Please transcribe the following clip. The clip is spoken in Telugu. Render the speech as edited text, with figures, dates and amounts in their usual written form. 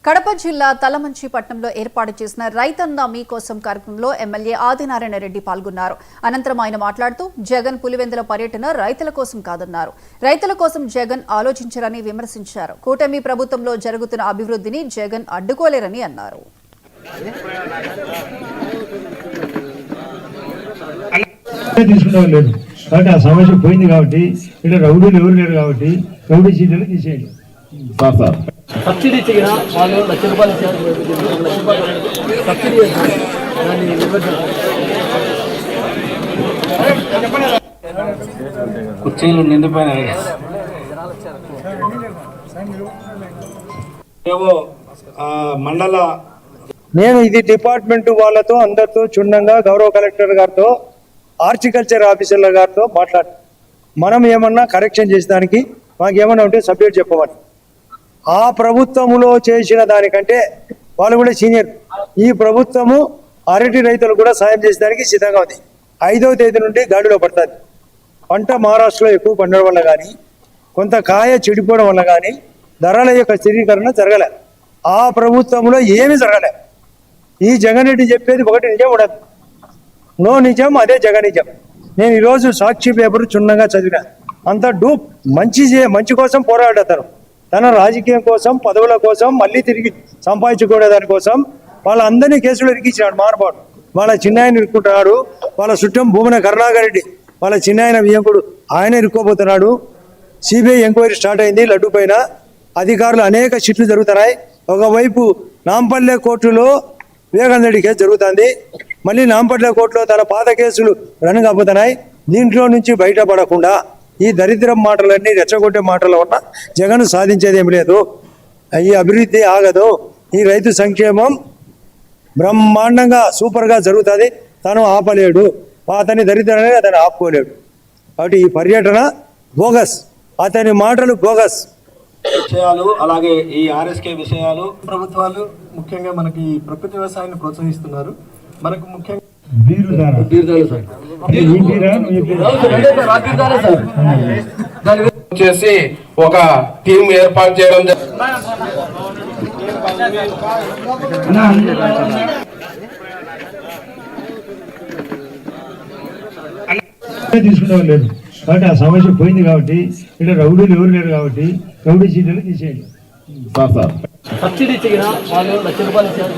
కడప జిల్లా తలమంచిపట్నంలో ఏర్పాటు చేసిన రైతన్న మీకోసం కార్యక్రమంలో ఎమ్మెల్యే ఆదినారాయణ రెడ్డి పాల్గొన్నారు. అనంతరం ఆయన మాట్లాడుతూ జగన్ పులివెందుల పర్యటన రైతుల కోసం కాదన్నారు. రైతుల కోసం జగన్ ఆలోచించారని విమర్శించారు. కూటమి ప్రభుత్వంలో జరుగుతున్న అభివృద్ధిని జగన్ అడ్డుకోలేరని అన్నారు. సమస్య పోయింది కాబట్టి ఇక్కడ రౌడీలు ఎవరు లేరు కాబట్టి రౌడీ సీట్లను తీసేయండి. సబ్సిడీ ఇచ్చిన వాళ్ళు ₹1,00,000 ఇచ్చారు. సబ్సిడీ కుర్చీలు నిండిపోయినాయి. మండల నేను ఇది డిపార్ట్మెంట్ వాళ్ళతో అందరితో క్షుణ్ణంగా గౌరవ కలెక్టర్ గారితో హార్టికల్చర్ ఆఫీసర్ల గారితో మాట్లాడు. మనం ఏమన్నా కరెక్షన్ చేసేదానికి మాకేమన్నా ఉంటే సబ్జెక్ట్ చెప్పమని. ఆ ప్రభుత్వములో చేసిన దానికంటే వాళ్ళు కూడా సీనియర్. ఈ ప్రభుత్వము అరటి రైతులు కూడా సాయం చేసేదానికి సిద్ధంగా ఉంది. 5వ తేదీ నుండి గాడిలో పడుతుంది. పంట మహారాష్ట్రలో ఎక్కువ పండడం వల్ల కానీ కొంత కాయ చెడిపోవడం వల్ల కానీ ధరల యొక్క స్థిరీకరణ జరగలే. ఆ ప్రభుత్వంలో ఏమీ జరగలే. ఈ జగన్ రెడ్డి చెప్పేది ఒకటి నిజం ఉండదు. నో నిజం, అదే జగన్ నిజం. నేను ఈరోజు సాక్షి పేపర్ క్షుణ్ణంగా చదివిన. అంత డూప్ మంచి కోసం పోరాడతారు. తన రాజకీయం కోసం, పదవుల కోసం, మళ్ళీ తిరిగి సంపాదించుకునే దానికోసం వాళ్ళందరినీ కేసులు ఇరికించినాడు. మార్పాడు వాళ్ళ చిన్నాయన ఇరుక్కుంటున్నాడు. వాళ్ళ చుట్టం భూమన కరుణాకర్ రెడ్డి వాళ్ళ చిన్నాయన వియంకుడు ఆయన ఇరుక్కోబోతున్నాడు. సిబిఐ ఎంక్వైరీ స్టార్ట్ అయింది లడ్డు పైన. అధికారులు అనేక షిట్లు జరుగుతున్నాయి. ఒకవైపు నాంపల్లె కోర్టులో వివేకానంద రెడ్డి కేసు జరుగుతుంది. మళ్ళీ నాంపల్లె కోర్టులో తన పాత కేసులు రన్ కాబోతున్నాయి. దీంట్లో నుంచి బయటపడకుండా ఈ దరిద్రం మాటలన్నీ రెచ్చగొట్టే మాటలు ఉన్న జగన్ సాధించేది ఏమి లేదు. ఈ అభివృద్ధి ఆగదు. ఈ రైతు సంక్షేమం బ్రహ్మాండంగా సూపర్గా జరుగుతుంది. తను ఆపలేడు. అతని దరిద్రాన్ని అతను ఆపుకోలేడు. కాబట్టి ఈ పర్యటన బోగస్, అతని మాటలు బోగస్ విషయాలు. అలాగే ఈ ఆర్ఎస్కే విషయాలు ప్రభుత్వాలు ముఖ్యంగా మనకి ప్రకృతి వ్యవసాయాన్ని ప్రోత్సహిస్తున్నారు. మనకు ముఖ్యంగా చేసి ఒక టీం ఏర్పాటు చేయడం తీసుకునే లేదు కాబట్టి ఆ సమస్య పోయింది కాబట్టి ఇక్కడ రౌడీలు ఎవరు లేరు కాబట్టి రౌడీ సీట్లను తీసేయండి. సబ్సిడీ ఇచ్చిన వాళ్ళు ₹1,00,000 ఇచ్చారు.